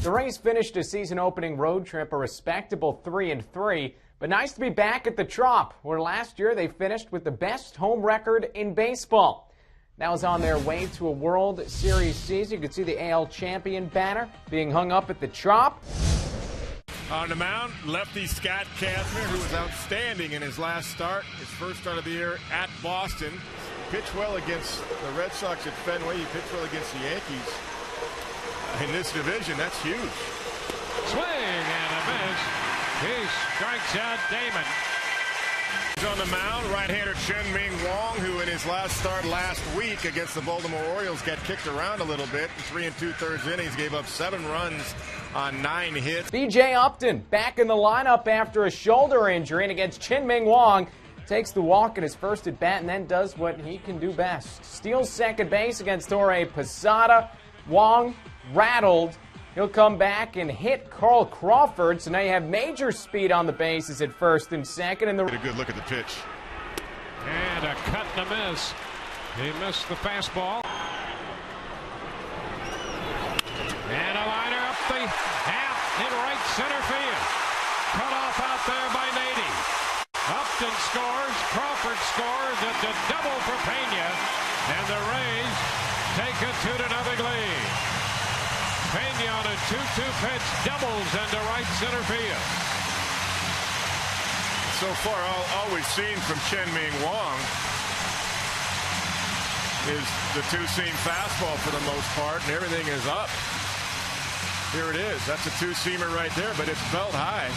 The Rays finished a season-opening road trip a respectable 3-3, but nice to be back at the Trop, where last year they finished with the best home record in baseball. Now is on their way to a World Series season. You can see the AL champion banner being hung up at the Trop. On the mound, lefty Scott Kazmir, who was outstanding in his last start, his first start of the year at Boston. Pitched well against the Red Sox at Fenway. He pitched well against the Yankees. In this division, that's huge. Swing and a miss. He strikes out Damon. He's on the mound, right-hander Chien-Ming Wang, who in his last start last week against the Baltimore Orioles got kicked around a little bit. 3 2/3 innings, gave up 7 runs on 9 hits. B.J. Upton back in the lineup after a shoulder injury, and against Chien-Ming Wang, takes the walk in his first at bat and then does what he can do best. Steals second base against Jorge Posada. Wang rattled. He'll come back and hit Carl Crawford, so now you have major speed on the bases at first and second. And a good look at the pitch. And a cut and a miss. He missed the fastball. And a liner up the half in right center field. Cut off out there by Nady. Upton scores. Crawford scores. It's a double for Pena. And the Rays take a 2-0 lead. Pena on a 2-2 pitch doubles into right center field. So far, all we've seen from Chien-Ming Wang is the two-seam fastball for the most part, and everything is up. Here it is. That's a two-seamer right there, but it's belt high.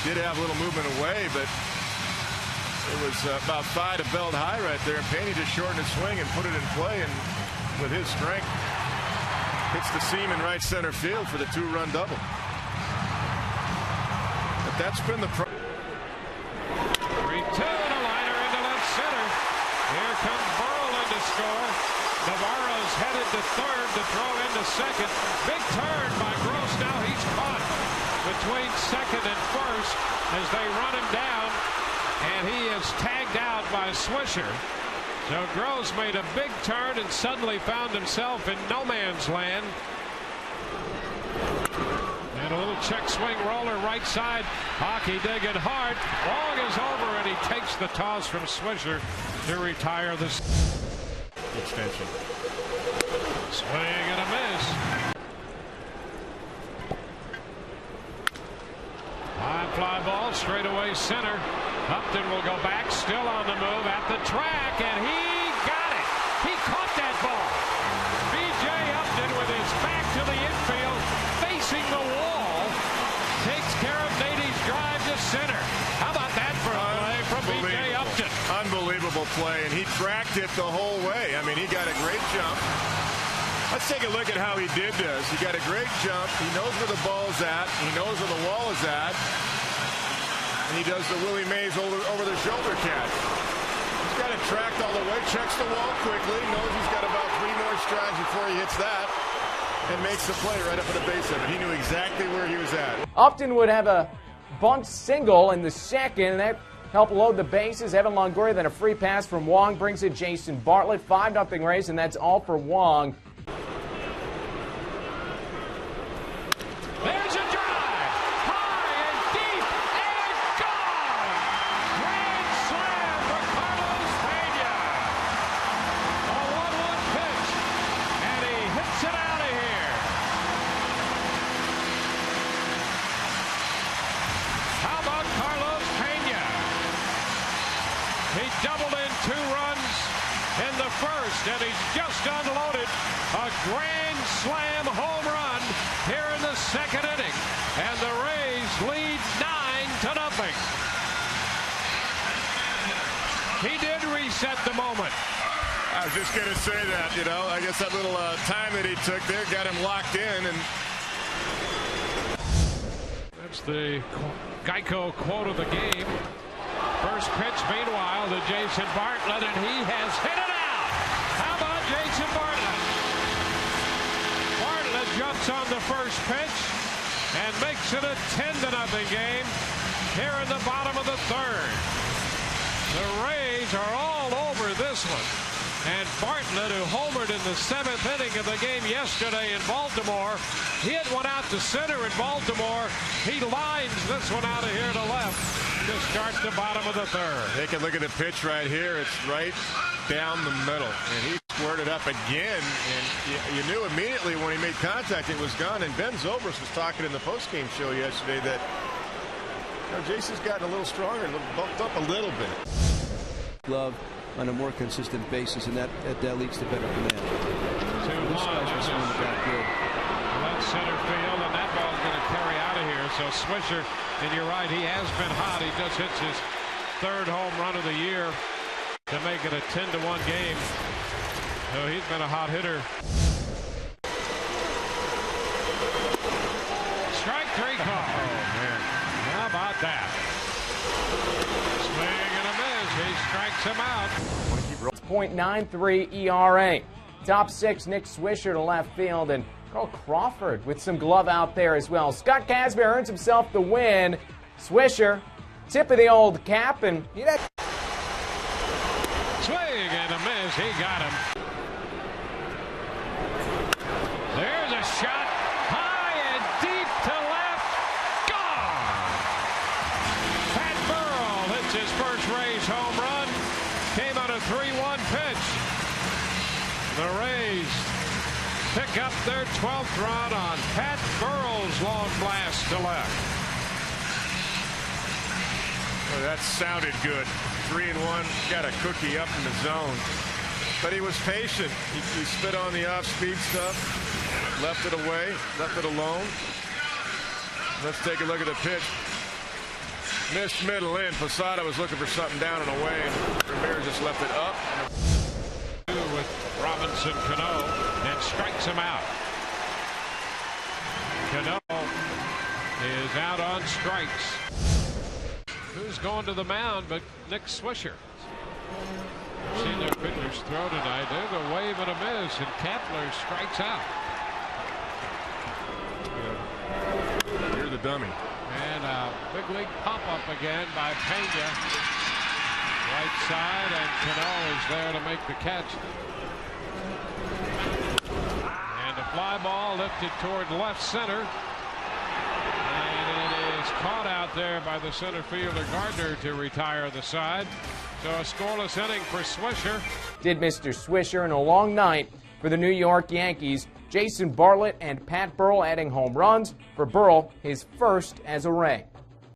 Did have a little movement away, but it was about thigh to belt high right there. And Pena just shortened his swing and put it in play, and with his strength, hits the seam in right center field for the 2-run double. But that's been the 3-2 and a liner into left center. Here comes Berlin to score. Navarro's headed to third to throw into second. Big turn by Gross. Now he's caught between second and first as they run him down, and he is tagged out by Swisher. So Gross made a big turn and suddenly found himself in no man's land. And a little check swing roller right side. Hockey digging hard. Long is over, and he takes the toss from Swisher to retire this extension. Swing and a miss. High fly ball straight away center. Upton will go back, still on the move at the track, and he got it. He caught that ball. B.J. Upton with his back to the infield, facing the wall, takes care of Nady's drive to center. How about that for a play from B.J. Upton? Unbelievable play, and he tracked it the whole way. I mean, he got a great jump. Let's take a look at how he did this. He got a great jump. He knows where the ball's at. He knows where the wall is at. And he does the Willie Mays over the shoulder catch. He's got it tracked all the way, checks the wall quickly, knows he's got about 3 more strides before he hits that, and makes the play right up at the base of it. He knew exactly where he was at. Upton would have a bunt single in the second, and that helped load the bases. Evan Longoria, then a free pass from Wang brings in Jason Bartlett. 5-0 Rays, and that's all for Wang. There's a drive, high and deep, and gone! Grand slam for Carlos Pena. A 1-1 pitch, and he hits it out of here. How about Carlos Pena? He doubled in 2 runs in the first, and he's just unloaded a grand slam home run here in the second inning, and the Rays lead 9-0. He did reset the moment. I was just going to say that, you know, I guess that little time that he took there got him locked in. And that's the Geico quote of the game. First pitch, meanwhile, to Jason Bartlett, and he has hit it out. How about Jason Bartlett? Bartlett jumps on the first pitch and makes it a 10-0 game here in the bottom of the third. The Rays are all over this one. And Bartlett, who homered in the 7th inning of the game yesterday in Baltimore, he hit one out to center in Baltimore. He lines this one out of here to left to start the bottom of the 3rd. Take a look at the pitch right here. It's right down the middle. And he squared it up again. And you knew immediately when he made contact it was gone. And Ben Zobrist was talking in the postgame show yesterday that Jason's gotten a little stronger, bumped up a little bit. Glove on a more consistent basis, and that leads to better command. 2-1. Left center field, and that ball's going to carry out of here. So Swisher, and you're right, he has been hot. He just hits his 3rd home run of the year to make it a 10-1 game. So he's been a hot hitter. Strike 3 call. Oh man, how about that? Swing and a miss. He strikes him out. .93 ERA. Top 6, Nick Swisher to left field, and Carl Crawford with some glove out there as well. Scott Casby earns himself the win. Swisher, tip of the old cap, and swing and a miss. He got him. There's a shot high and deep to left. Gone. Pat Burrell hits his first Rays home run. Came on a 3-1 pitch. The Rays pick up their 12th run on Pat Burrell's long blast to left. Oh, that sounded good. 3-1, got a cookie up in the zone. But he was patient. He spit on the off-speed stuff, left it away, left it alone. Let's take a look at the pitch. Missed middle in. Posada was looking for something down and away, and Ramirez just left it up. With Robinson Cano and strikes him out. Cano is out on strikes. Who's going to the mound but Nick Swisher? Seen their pitchers throw tonight. There's a wave and a miss, and Kepler strikes out. Here's the dummy. And a big league pop-up again by Pena. Right side, and Cano is there to make the catch. And a fly ball lifted toward left center. And it is caught out there by the center fielder Gardner to retire the side. So a scoreless inning for Swisher. did Mr. Swisher in a long night for the New York Yankees. Jason Bartlett and Pat Burrell adding home runs for Burrell, his first as a Ray.